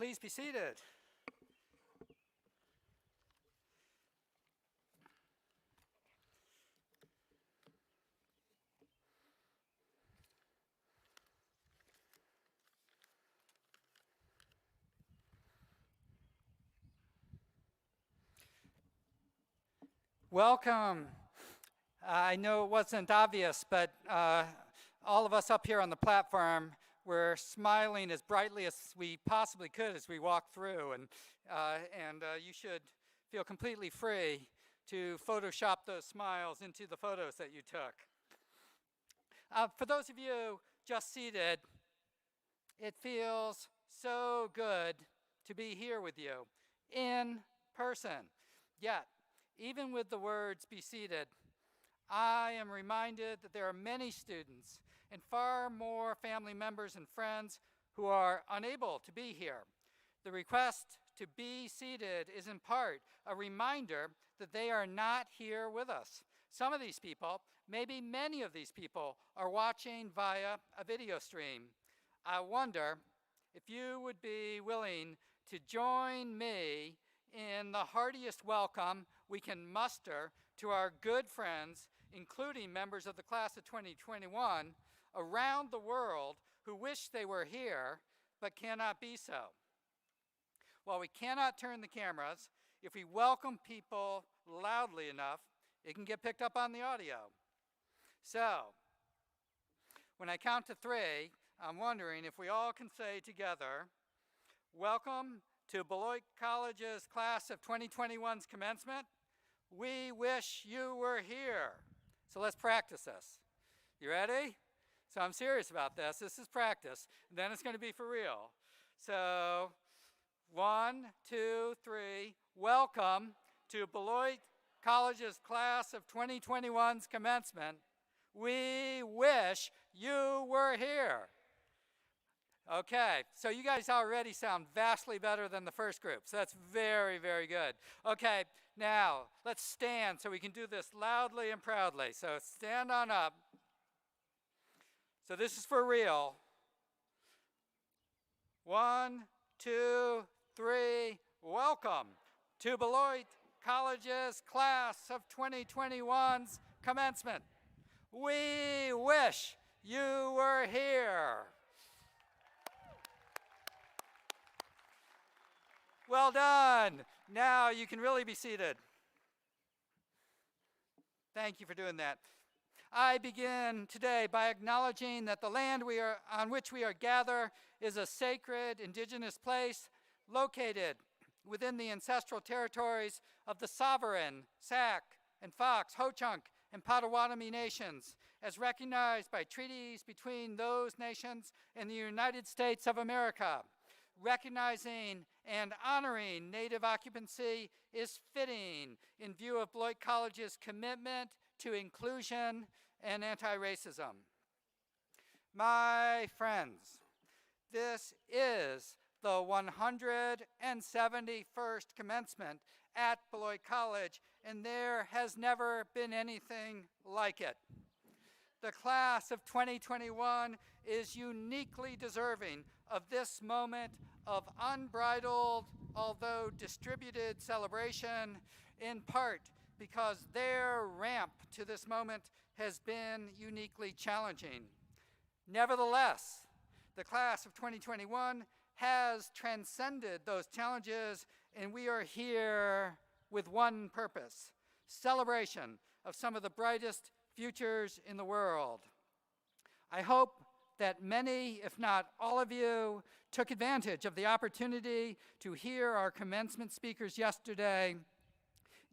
Please be seated. Welcome. I know it wasn't obvious, but all of us up here on the platform were smiling as brightly as we possibly could as we walked through, and you should feel completely free to Photoshop those smiles into the photos that you took. For those of you just seated, it feels so good to be here with you in person. Yet, even with the words "be seated," I am reminded that there are many students and far more family members and friends who are unable to be here. The request to be seated is in part a reminder that they are not here with us. Some of these people, maybe many of these people, are watching via a video stream. I wonder if you would be willing to join me in the heartiest welcome we can muster to our good friends, including members of the class of 2021, around the world who wish they were here but cannot be so. While we cannot turn the cameras, if we welcome people loudly enough, it can get picked up on the audio. So, when I count to 3, I'm wondering if we all can say together, welcome to Beloit College's class of 2021's commencement. We wish you were here. So let's practice this. You ready? So I'm serious about this. This is practice. And then it's going to be for real. So 1, 2, 3. Welcome to Beloit College's class of 2021's commencement. We wish you were here. Okay, so you guys already sound vastly better than the first group, so that's very, very good. Okay, now let's stand so we can do this loudly and proudly. So stand on up. So this is for real. 1, 2, 3. Welcome to Beloit College's class of 2021's commencement. We wish you were here. Well done. Now you can really be seated. Thank you for doing that. I begin today by acknowledging that the land on which we are gathered is a sacred indigenous place located within the ancestral territories of the sovereign Sac and Fox, Ho-Chunk, and Potawatomi nations, as recognized by treaties between those nations and the United States of America. Recognizing and honoring Native occupancy is fitting in view of Beloit College's commitment to inclusion and anti-racism. My friends, this is the 171st commencement at Beloit College, and there has never been anything like it. The class of 2021 is uniquely deserving of this moment of unbridled, although distributed celebration, in part because their ramp to this moment has been uniquely challenging. Nevertheless, the class of 2021 has transcended those challenges, and we are here with one purpose: celebration of some of the brightest futures in the world. I hope that many, if not all of you, took advantage of the opportunity to hear our commencement speakers yesterday.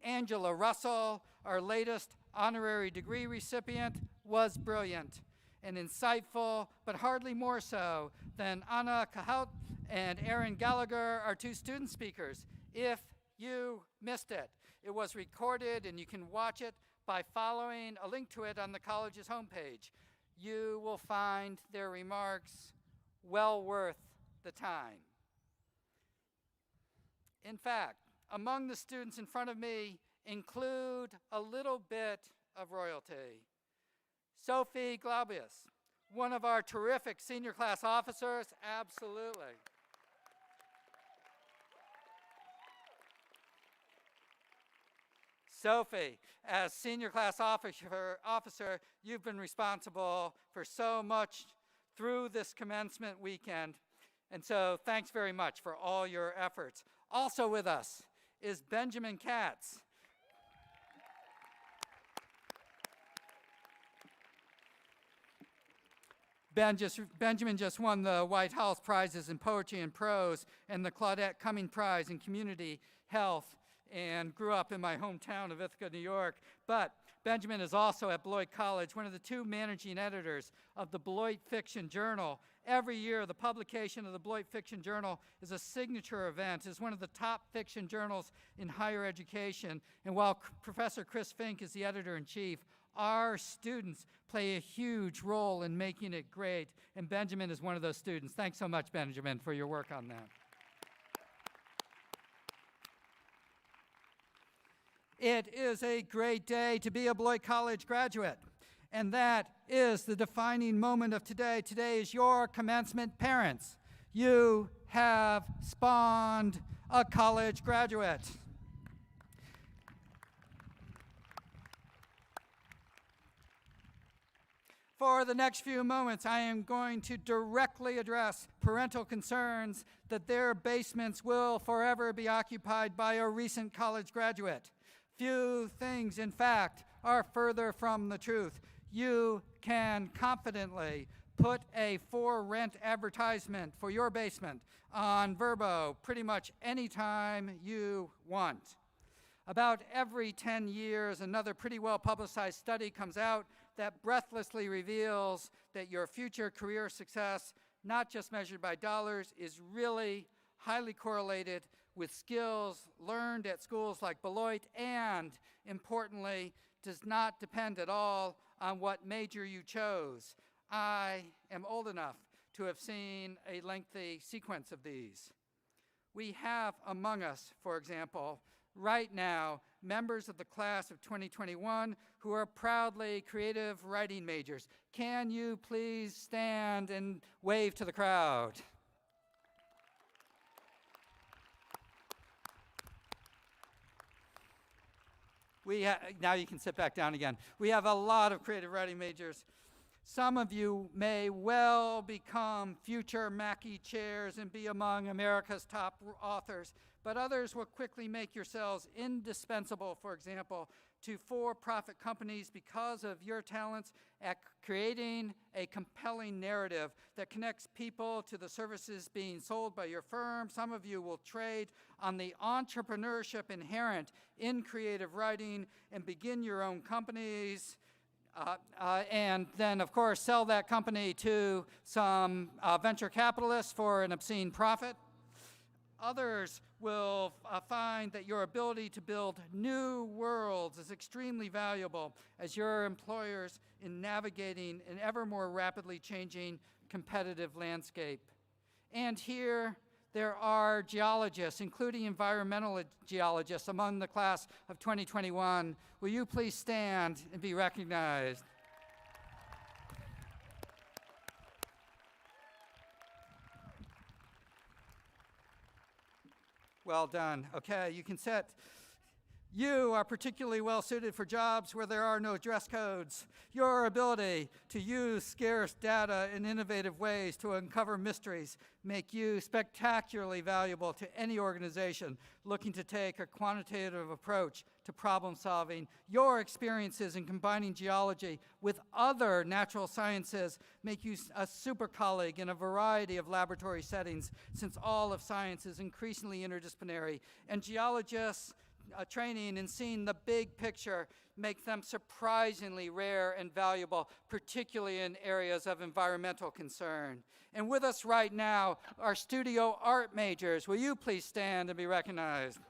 Angela Russell, our latest honorary degree recipient, was brilliant and insightful, but hardly more so than Anna Cahout and Aaron Gallagher, our 2 student speakers. If you missed it, it was recorded and you can watch it by following a link to it on the college's homepage. You will find their remarks well worth the time. In fact, among the students in front of me include a little bit of royalty. Sophie Glaubius, one of our terrific senior class officers, absolutely. Sophie, as senior class officer, you've been responsible for so much through this commencement weekend, and so thanks very much for all your efforts. Also with us is Benjamin Katz. Benjamin just won the White House Prizes in Poetry and Prose and the Claudette Cumming Prize in Community Health, and grew up in my hometown of Ithaca, New York. But Benjamin is also at Beloit College, one of the 2 managing editors of the Beloit Fiction Journal. Every year, the publication of the Beloit Fiction Journal is a signature event. It's one of the top fiction journals in higher education. And while Professor Chris Fink is the editor-in-chief, our students play a huge role in making it great. And Benjamin is one of those students. Thanks so much, Benjamin, for your work on that. It is a great day to be a Beloit College graduate, and that is the defining moment of today. Today is your commencement, parents. You have spawned a college graduate. For the next few moments, I am going to directly address parental concerns that their basements will forever be occupied by a recent college graduate. Few things, in fact, are further from the truth. You can confidently put a for rent advertisement for your basement on Verbo pretty much anytime you want. About every 10 years, another pretty well publicized study comes out that breathlessly reveals that your future career success, not just measured by dollars, is really highly correlated with skills learned at schools like Beloit, and importantly, does not depend at all on what major you chose. I am old enough to have seen a lengthy sequence of these. We have among us, for example, right now, members of the class of 2021 who are proudly creative writing majors. Can you please stand and wave to the crowd? Now you can sit back down again. We have a lot of creative writing majors. Some of you may well become future Mackey chairs and be among America's top authors, but others will quickly make yourselves indispensable, for example, to for-profit companies because of your talents at creating a compelling narrative that connects people to the services being sold by your firm. Some of you will trade on the entrepreneurship inherent in creative writing and begin your own companies. And then, of course, sell that company to some venture capitalists for an obscene profit. Others will find that your ability to build new worlds is extremely valuable as your employers in navigating an ever more rapidly changing competitive landscape. And here, there are geologists, including environmental geologists, among the class of 2021. Will you please stand and be recognized? Well done. Okay, you can sit. You are particularly well suited for jobs where there are no dress codes. Your ability to use scarce data in innovative ways to uncover mysteries make you spectacularly valuable to any organization looking to take a quantitative approach to problem solving. Your experiences in combining geology with other natural sciences make you a super colleague in a variety of laboratory settings, since all of science is increasingly interdisciplinary, and geologists training and seeing the big picture make them surprisingly rare and valuable, particularly in areas of environmental concern. And with us right now are studio art majors. Will you please stand and be recognized?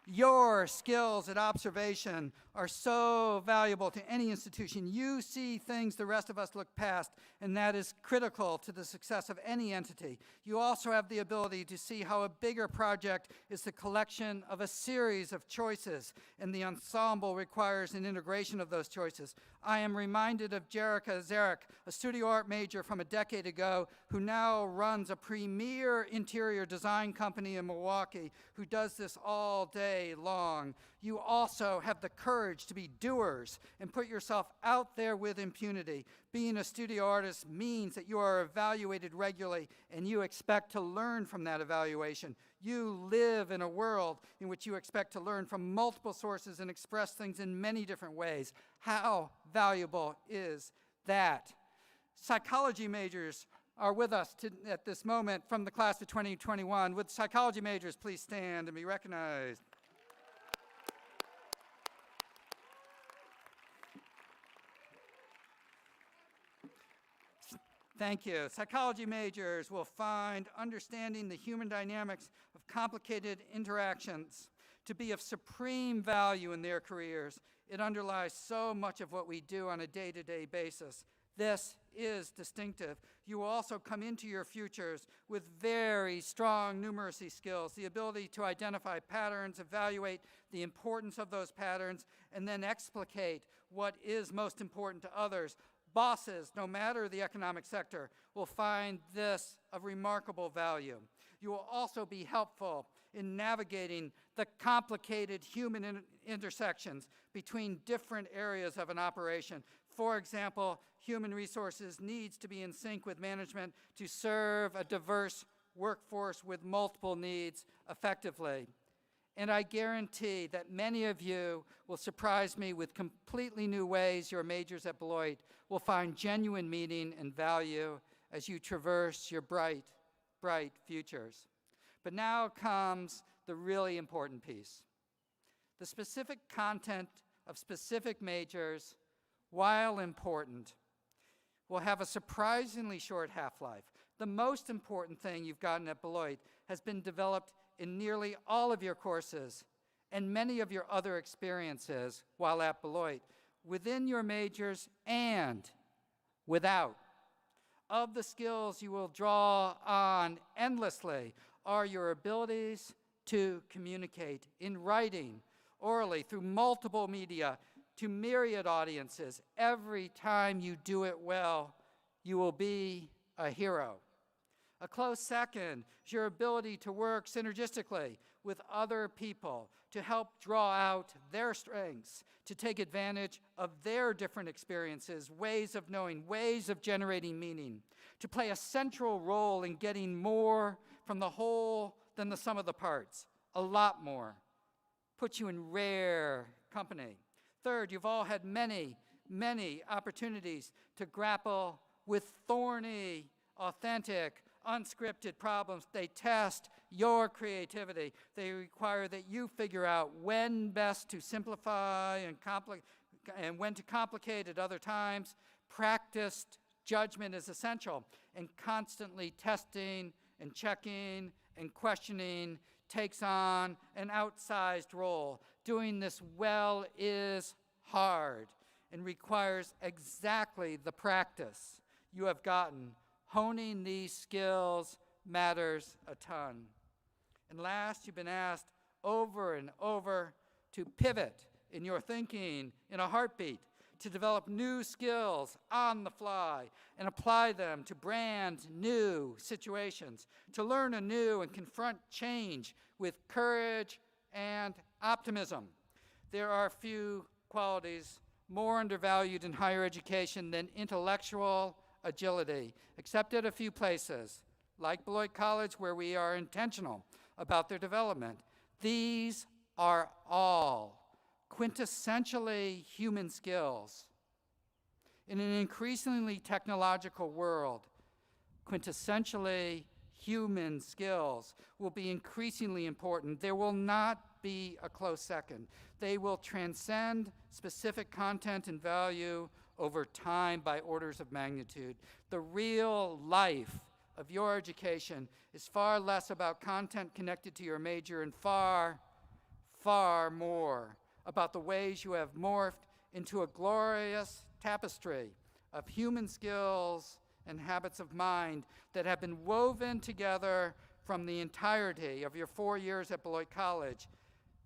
Your skills at observation are so valuable to any institution. You see things the rest of us look past, and that is critical to the success of any entity. You also have the ability to see how a bigger project is the collection of a series of choices, and the ensemble requires an integration of those choices. I am reminded of Jerica Zarek, a studio art major from a decade ago, who now runs a premier interior design company in Milwaukee, who does this all day long. You also have the courage to be doers and put yourself out there with impunity. Being a studio artist means that you are evaluated regularly and you expect to learn from that evaluation. You live in a world in which you expect to learn from multiple sources and express things in many different ways. How valuable is that? Psychology majors are with us at this moment from the class of 2021. Would psychology majors please stand and be recognized? Thank you. Psychology majors will find understanding the human dynamics of complicated interactions to be of supreme value in their careers. It underlies so much of what we do on a day-to-day basis. This is distinctive. You will also come into your futures with very strong numeracy skills, the ability to identify patterns, evaluate the importance of those patterns, and then explicate what is most important to others. Bosses, no matter the economic sector, will find this of remarkable value. You will also be helpful in navigating the complicated human intersections between different areas of an operation. For example, human resources needs to be in sync with management to serve a diverse workforce with multiple needs effectively. And I guarantee that many of you will surprise me with completely new ways your majors at Beloit will find genuine meaning and value as you traverse your bright, bright futures. But now comes the really important piece. The specific content of specific majors, while important, will have a surprisingly short half-life. The most important thing you've gotten at Beloit has been developed in nearly all of your courses and many of your other experiences while at Beloit, within your majors and without. Of the skills you will draw on endlessly are your abilities to communicate in writing, orally, through multiple media, to myriad audiences. Every time you do it well, you will be a hero. A close second is your ability to work synergistically with other people to help draw out their strengths, to take advantage of their different experiences, ways of knowing, ways of generating meaning, to play a central role in getting more from the whole than the sum of the parts, a lot more. Puts you in rare company. Third, you've all had many, many opportunities to grapple with thorny, authentic, unscripted problems. They test your creativity. They require that you figure out when best to simplify and when to complicate at other times. Practiced judgment is essential, and constantly testing and checking and questioning takes on an outsized role. Doing this well is hard and requires exactly the practice you have gotten. Honing these skills matters a ton. And last, you've been asked over and over to pivot in your thinking in a heartbeat, to develop new skills on the fly and apply them to brand new situations, to learn anew and confront change with courage and optimism. There are few qualities more undervalued in higher education than intellectual agility, except at a few places, like Beloit College, where we are intentional about their development. These are all quintessentially human skills. In an increasingly technological world, quintessentially human skills will be increasingly important. There will not be a close second. They will transcend specific content and value over time by orders of magnitude. The real life of your education is far less about content connected to your major and far, far more about the ways you have morphed into a glorious tapestry of human skills and habits of mind that have been woven together from the entirety of your 4 years at Beloit College.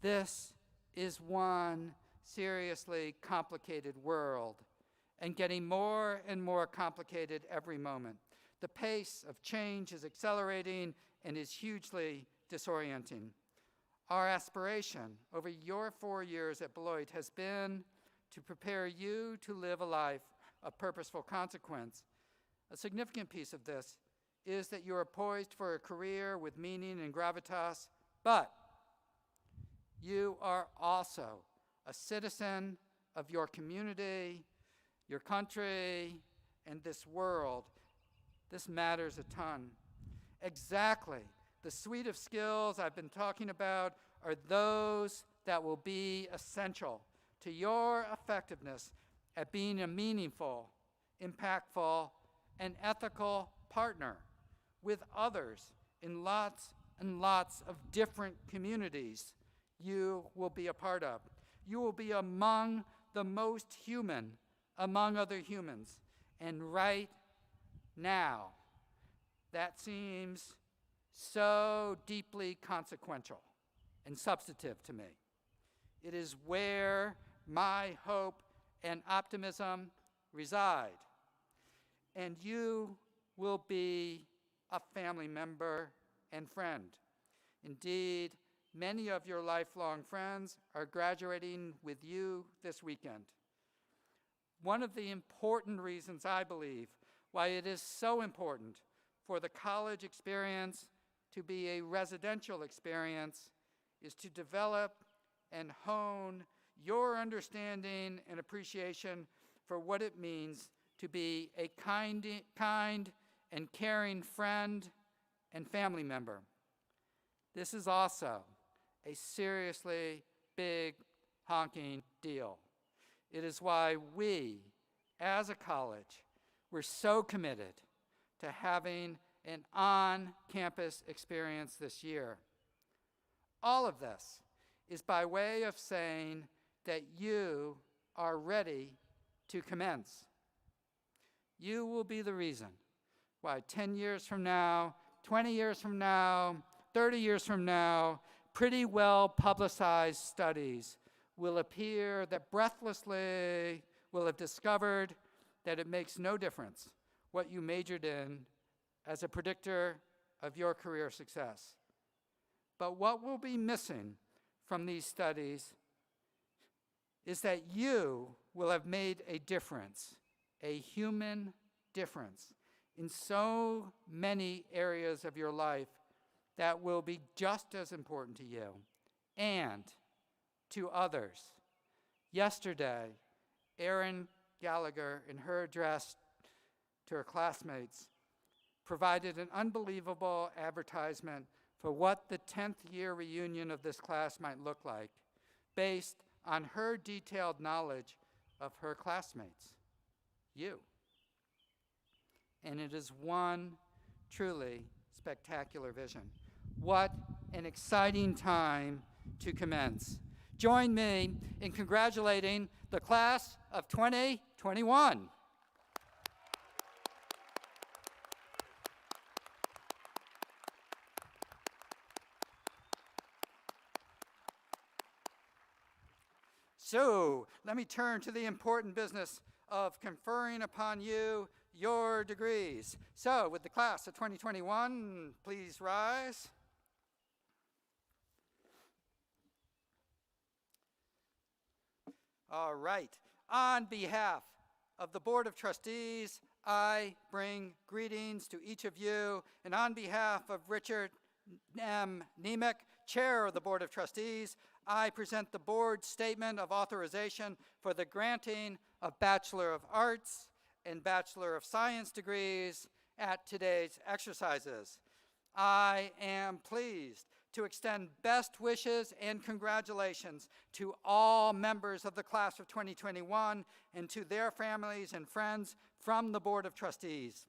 This is one seriously complicated world, and getting more and more complicated every moment. The pace of change is accelerating and is hugely disorienting. Our aspiration over your 4 years at Beloit has been to prepare you to live a life of purposeful consequence. A significant piece of this is that you are poised for a career with meaning and gravitas, but you are also a citizen of your community, your country, and this world. This matters a ton. Exactly. The suite of skills I've been talking about are those that will be essential to your effectiveness at being a meaningful, impactful, and ethical partner with others in lots and lots of different communities you will be a part of. You will be among the most human among other humans, And right now, that seems so deeply consequential and substantive to me. It is where my hope and optimism reside. And you will be a family member and friend. Indeed, many of your lifelong friends are graduating with you this weekend. One of the important reasons, I believe, why it is so important for the college experience to be a residential experience is to develop and hone your understanding and appreciation for what it means to be a kind and caring friend and family member. This is also a seriously big, honking deal. It is why we, as a college, we're so committed to having an on-campus experience this year. All of this is by way of saying that you are ready to commence. You will be the reason why 10 years from now, 20 years from now, 30 years from now, pretty well publicized studies will appear that breathlessly will have discovered that it makes no difference what you majored in as a predictor of your career success. But what will be missing from these studies is that you will have made a difference, a human difference, in so many areas of your life that will be just as important to you and to others. Yesterday, Erin Gallagher, in her address to her classmates, provided an unbelievable advertisement for what the 10th year reunion of this class might look like, based on her detailed knowledge of her classmates, you. And it is one truly spectacular vision. What an exciting time to commence. Join me in congratulating the class of 2021. So, let me turn to the important business of conferring upon you your degrees. So, with the class of 2021, please rise. All right. On behalf of the Board of Trustees, I bring greetings to each of you, and on behalf of Richard M. Nemec, Chair of the Board of Trustees, I present the board's statement of authorization for the granting of Bachelor of Arts and Bachelor of Science degrees at today's exercises. I am pleased to extend best wishes and congratulations to all members of the class of 2021 and to their families and friends from the Board of Trustees.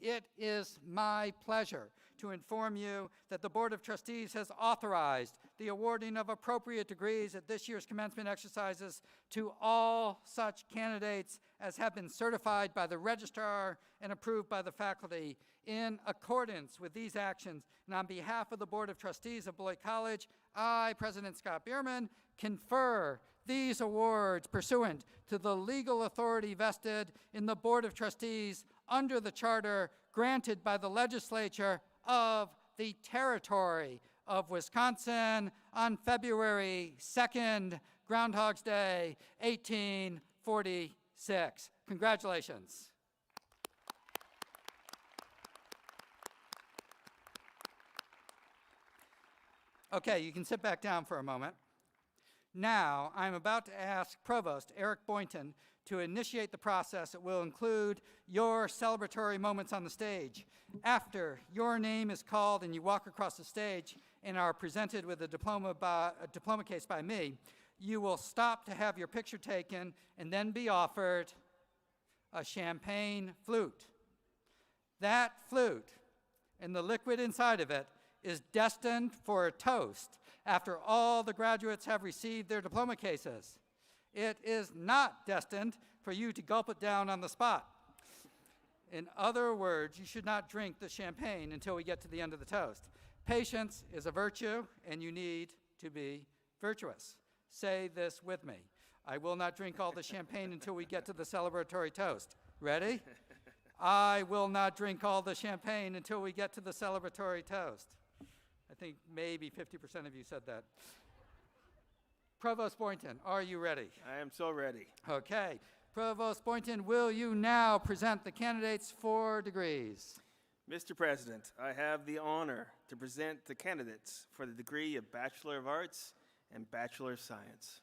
It is my pleasure to inform you that the Board of Trustees has authorized the awarding of appropriate degrees at this year's commencement exercises to all such candidates as have been certified by the registrar and approved by the faculty. In accordance with these actions, and on behalf of the Board of Trustees of Beloit College, I, President Scott Bierman, confer these awards pursuant to the legal authority vested in the Board of Trustees under the charter granted by the legislature of the territory of Wisconsin on February 2nd, Groundhog's Day, 1846. Congratulations. Okay, you can sit back down for a moment. Now, I'm about to ask Provost Eric Boynton to initiate the process that will include your celebratory moments on the stage. After your name is called and you walk across the stage and are presented with a diploma case by me, you will stop to have your picture taken and then be offered a champagne flute. That flute and the liquid inside of it is destined for a toast after all the graduates have received their diploma cases. It is not destined for you to gulp it down on the spot. In other words, you should not drink the champagne until we get to the end of the toast. Patience is a virtue, and you need to be virtuous. Say this with me. I will not drink all the champagne until we get to the celebratory toast. Ready? I will not drink all the champagne until we get to the celebratory toast. I think maybe 50% of you said that. Provost Boynton, are you ready? I am so ready. Okay. Provost Boynton, will you now present the candidates for degrees? Mr. President, I have the honor to present the candidates for the degree of Bachelor of Arts and Bachelor of Science.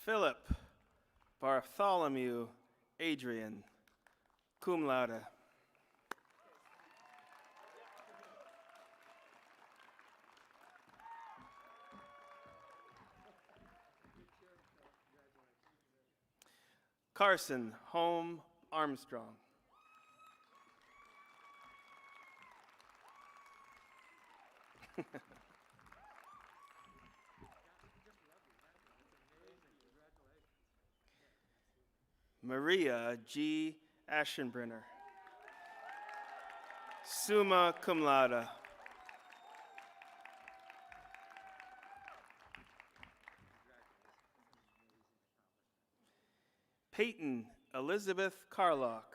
Philip Bartholomew Adrian, cum laude. Carson Home Armstrong. Maria G. Aschenbrenner, summa cum laude. Peyton Elizabeth Carlock.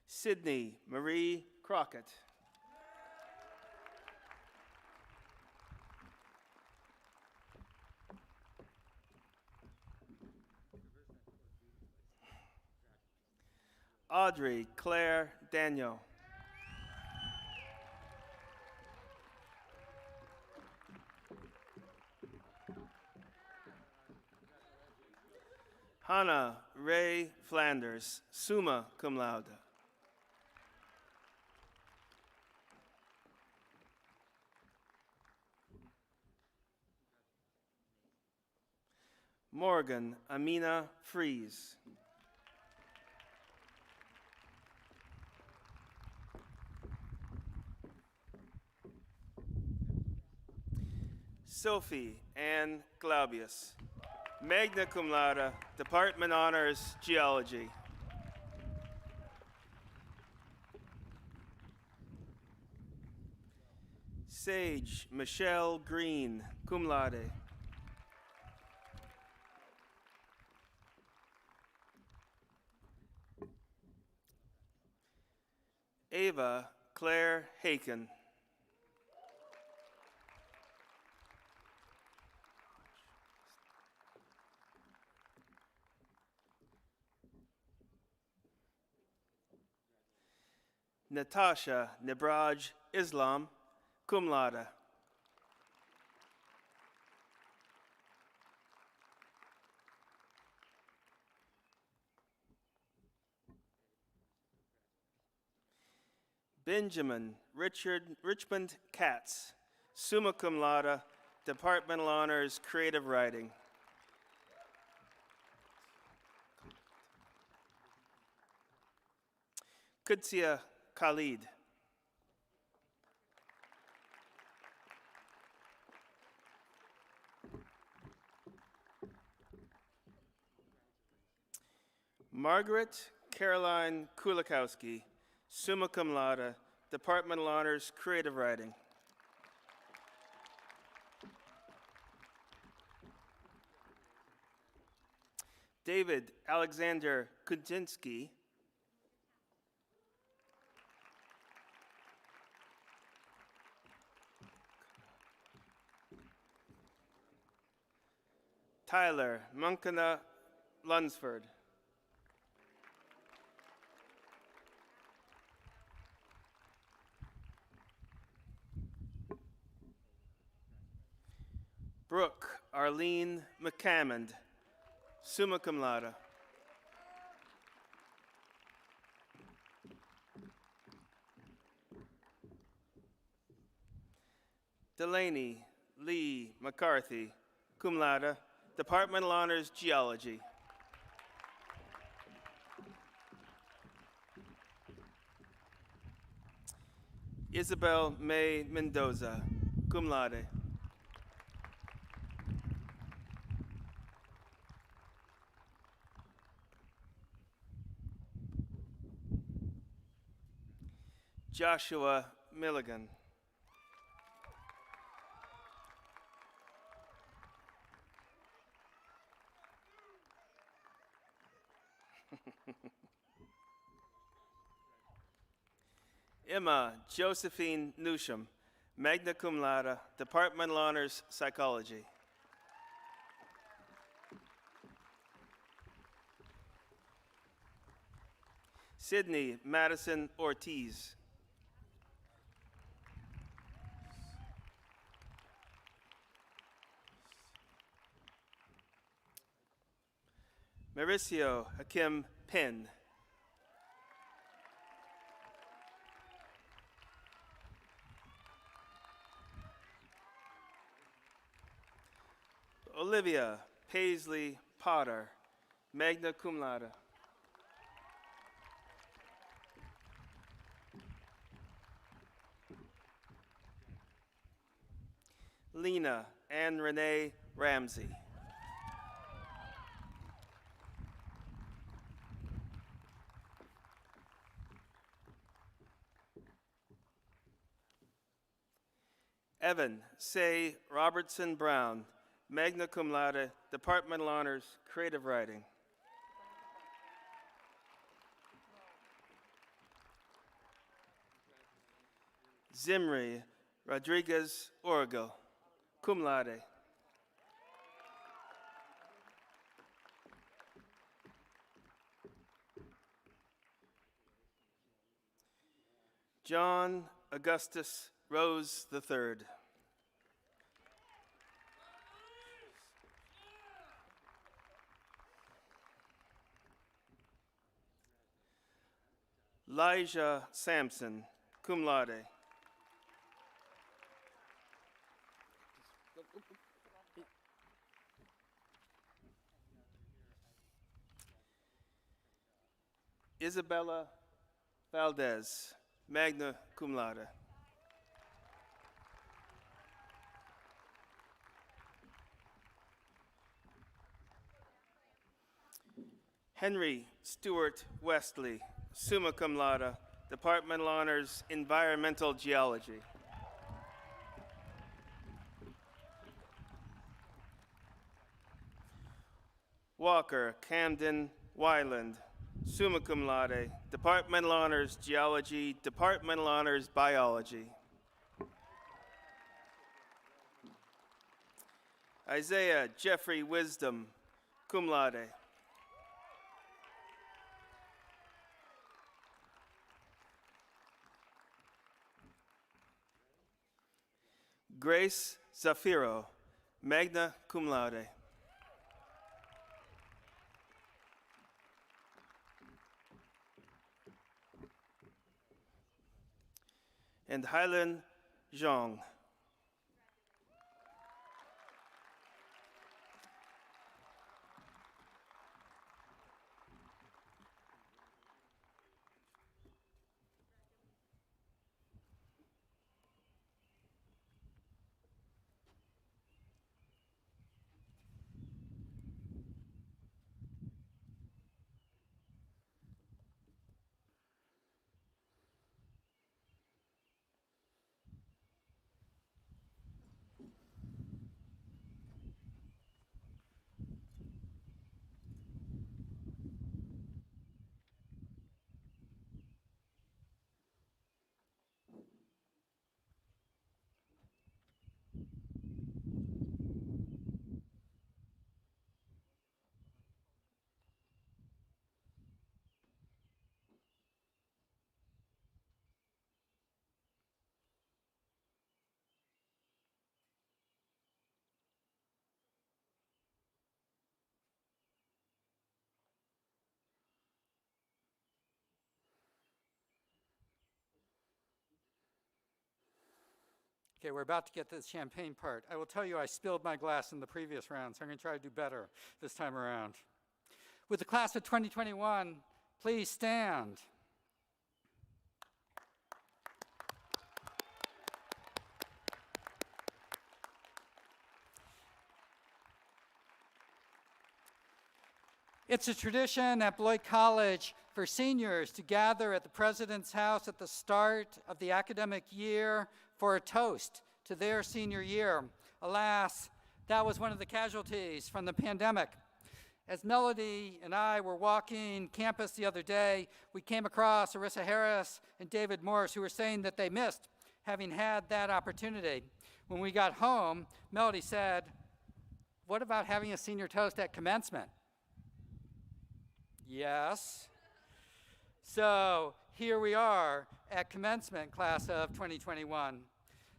Sydney Marie Crockett. Audrey Claire Daniel. Hannah Ray Flanders, summa cum laude. Morgan Amina Fries. Sophie Ann Glaubius, magna cum laude, Department Honors, Geology. Sage Michelle Green, cum laude. Ava Claire Haken. Natasha Nebraj Islam, cum laude. Benjamin Richmond Katz, summa cum laude, Departmental Honors, Creative Writing. Qudsia Khalid. Margaret Caroline Kulikowski, summa cum laude, Departmental Honors, Creative Writing. David Alexander Kuczynski. Tyler Munkana Lunsford. Brooke Arlene McCammond, summa cum laude. Delaney Lee McCarthy, cum laude, Departmental Honors Geology. Isabel May Mendoza, cum laude. Joshua Milligan. Emma Josephine Newsham, magna cum laude, Departmental Honors Psychology. Sydney Madison Ortiz. Mauricio Hakim Penn. Olivia Paisley Potter, magna cum laude. Lena Ann Renee Ramsey. Evan Say Robertson Brown, magna cum laude, Departmental Honors, Creative Writing. Zimri Rodriguez Orgel, cum laude. John Augustus Rose III. Elijah Sampson, cum laude. Isabella Valdez, magna cum laude. Henry Stewart Westley, summa cum laude, Departmental Honors, Environmental Geology. Walker Camden Wyland, summa cum laude, Departmental Honors Geology, Departmental Honors Biology. Isaiah Jeffrey Wisdom, cum laude. Grace Zafiro, magna cum laude. And Hylan Zhang. Okay, we're about to get to the champagne part. I will tell you I spilled my glass in the previous round, so I'm going to try to do better this time around. With the class of 2021, please stand. It's a tradition at Beloit College for seniors to gather at the president's house at the start of the academic year for a toast to their senior year. Alas, that was one of the casualties from the pandemic. As Melody and I were walking campus the other day, we came across Arissa Harris and David Morris, who were saying that they missed having had that opportunity. When we got home, Melody said, "What about having a senior toast at commencement?" Yes. So here we are at commencement, class of 2021.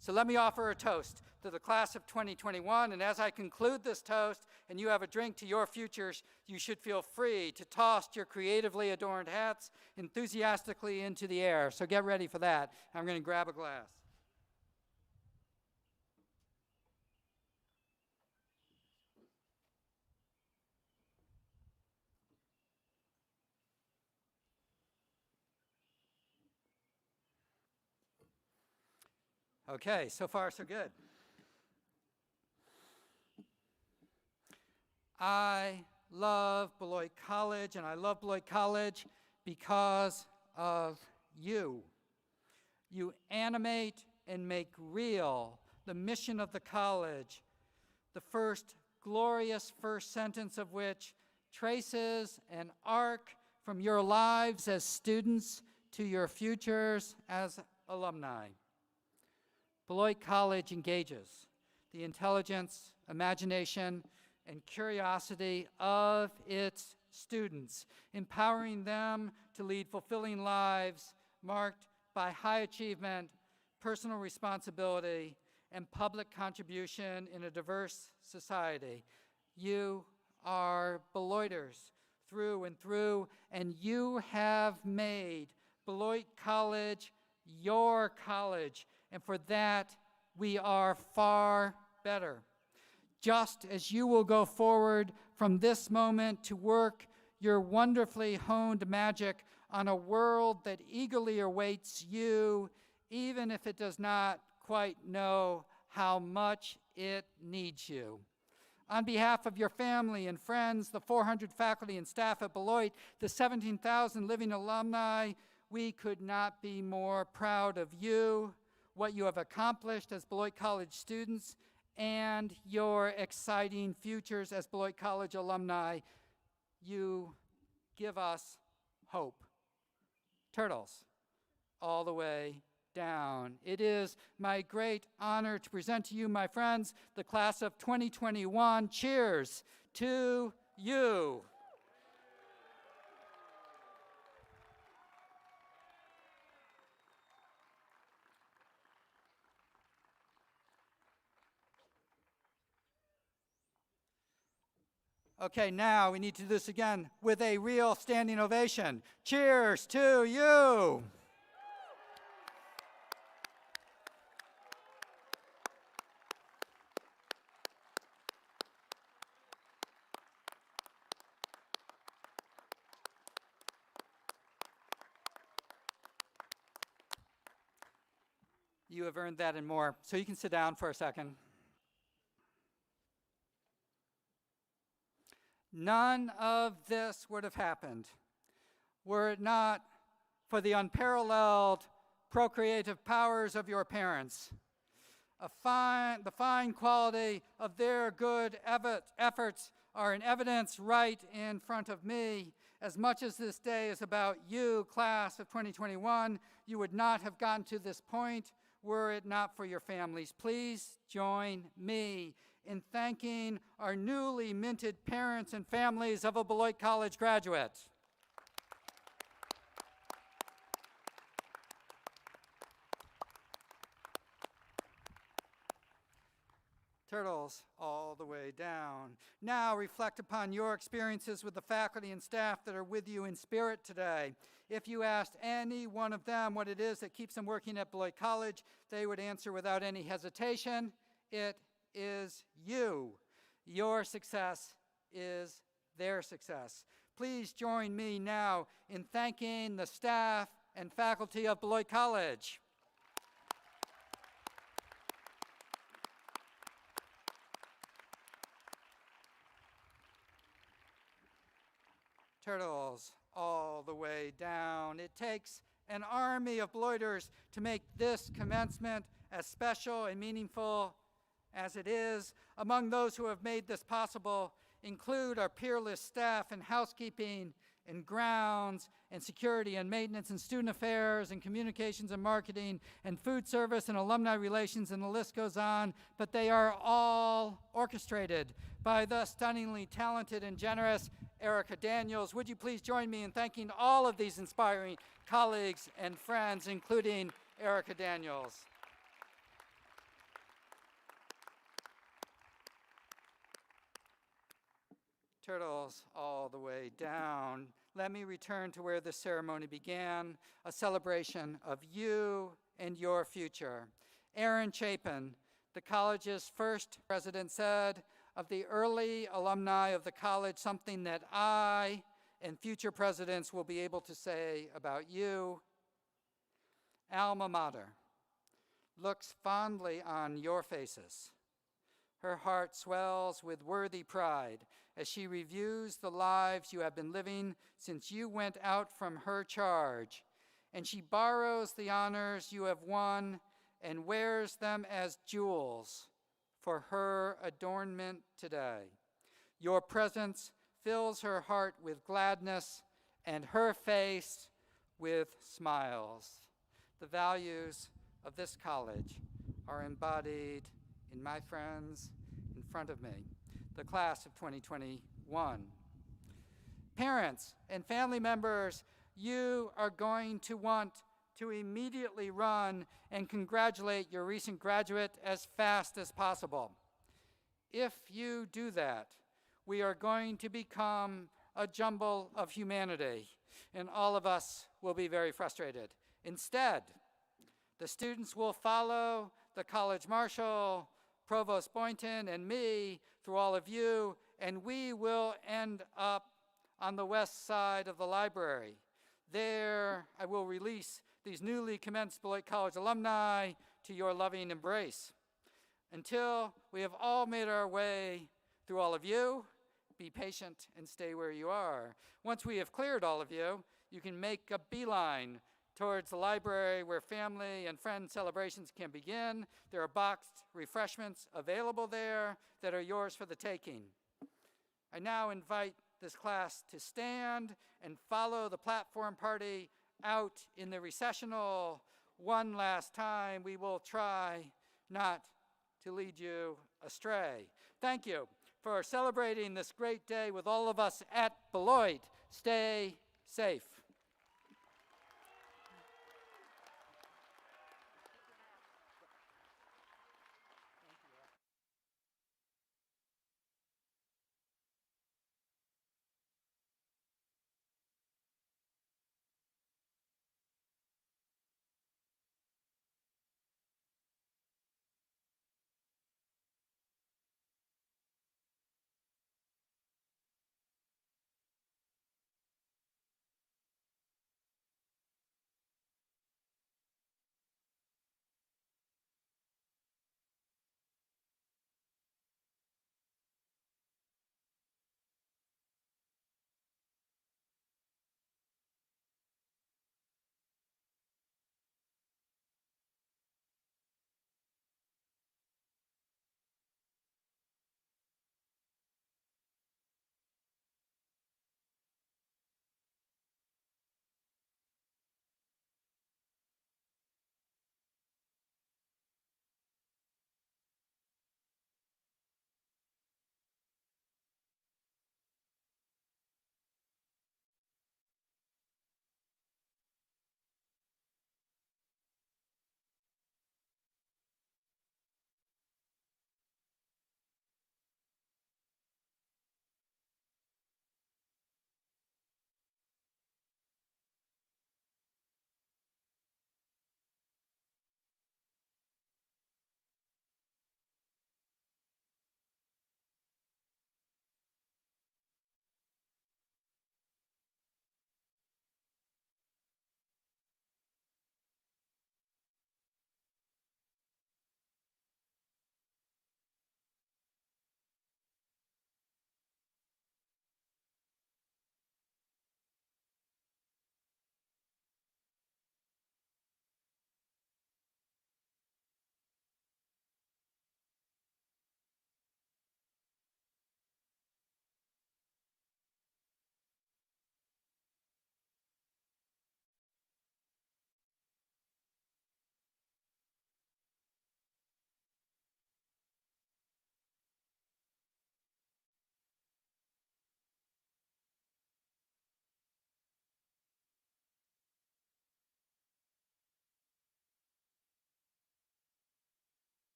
So let me offer a toast to the class of 2021, and as I conclude this toast and you have a drink to your futures, you should feel free to toss your creatively adorned hats enthusiastically into the air. So get ready for that. I'm going to grab a glass. Okay, so far so good. I love Beloit College, and I love Beloit College because of you. You animate and make real the mission of the college, the glorious first sentence of which traces an arc from your lives as students to your futures as alumni. Beloit College engages the intelligence, imagination, and curiosity of its students, empowering them to lead fulfilling lives marked by high achievement, personal responsibility, and public contribution in a diverse society. You are Beloiters through and through, and you have made Beloit College your college, and for that, we are far better. Just as you will go forward from this moment to work your wonderfully honed magic on a world that eagerly awaits you, even if it does not quite know how much it needs you. On behalf of your family and friends, the 400 faculty and staff at Beloit, the 17,000 living alumni, we could not be more proud of you, what you have accomplished as Beloit College students, and your exciting futures as Beloit College alumni. You give us hope. Turtles, all the way down. It is my great honor to present to you, my friends, the class of 2021. Cheers to you. Okay, now we need to do this again with a real standing ovation. Cheers to you. You have earned that and more. So you can sit down for a second. None of this would have happened were it not for the unparalleled procreative powers of your parents. The fine quality of their good efforts are in evidence right in front of me. As much as this day is about you, class of 2021, you would not have gotten to this point were it not for your families. Please join me in thanking our newly minted parents and families of a Beloit College graduate. Turtles all the way down. Now reflect upon your experiences with the faculty and staff that are with you in spirit today. If you asked any one of them what it is that keeps them working at Beloit College, they would answer without any hesitation, it is you. Your success is their success. Please join me now in thanking the staff and faculty of Beloit College. Turtles all the way down. It takes an army of Beloiters to make this commencement as special and meaningful as it is. Among those who have made this possible include our peerless staff in housekeeping and grounds and security and maintenance and student affairs and communications and marketing and food service and alumni relations, and the list goes on, but they are all orchestrated by the stunningly talented and generous Erica Daniels. Would you please join me in thanking all of these inspiring colleagues and friends, including Erica Daniels. Turtles all the way down. Let me return to where this ceremony began, a celebration of you and your future. Aaron Chapin, the college's first president, said of the early alumni of the college something that I and future presidents will be able to say about you. Alma Mater looks fondly on your faces. Her heart swells with worthy pride as she reviews the lives you have been living since you went out from her charge, and she borrows the honors you have won and wears them as jewels for her adornment today. Your presence fills her heart with gladness and her face with smiles. The values of this college are embodied in my friends in front of me, the class of 2021. Parents and family members, you are going to want to immediately run and congratulate your recent graduate as fast as possible. If you do that, we are going to become a jumble of humanity, and all of us will be very frustrated. Instead, the students will follow the college marshal, Provost Boynton, and me through all of you, and we will end up on the west side of the library. There, I will release these newly commenced Beloit College alumni to your loving embrace. Until we have all made our way through all of you, be patient and stay where you are. Once we have cleared all of you, you can make a beeline towards the library where family and friend celebrations can begin. There are boxed refreshments available there that are yours for the taking. I now invite this class to stand and follow the platform party out in the recessional. One last time, we will try not to lead you astray. Thank you for celebrating this great day with all of us at Beloit. Stay safe.